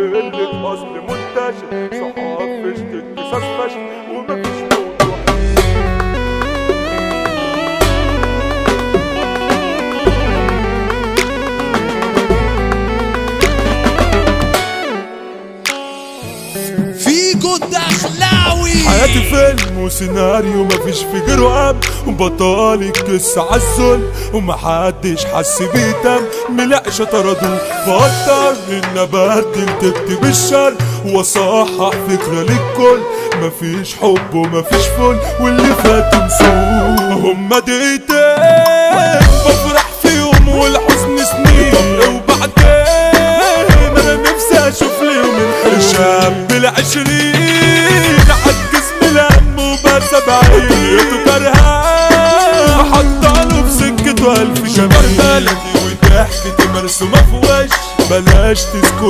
قلة أصل منتشر، صحاب فشت قصص فشل ومفيش موضوع. فيجو الدخلاوي. حياتي فيلم وسيناريو مفيش في غيره أم، وبطال القصة عالذل ومحدش حس بيه دم. ملقش طردوه فاضطر ان ابدل تبتي بالشر واصحح فكرة للكل. مفيش حب ومفيش فل واللي فات نسوه. هما دقيقتين بفرح فيهم والحزن سنين، وبعدين انا نفسي اشوف لي يوم الشاب بالعشرين عجز من الهم وبقى 70 لقيته كرهان حطاله في سكته 1000 شمال بلدي وضحكتي مرسومة في وش. بلاش تذكر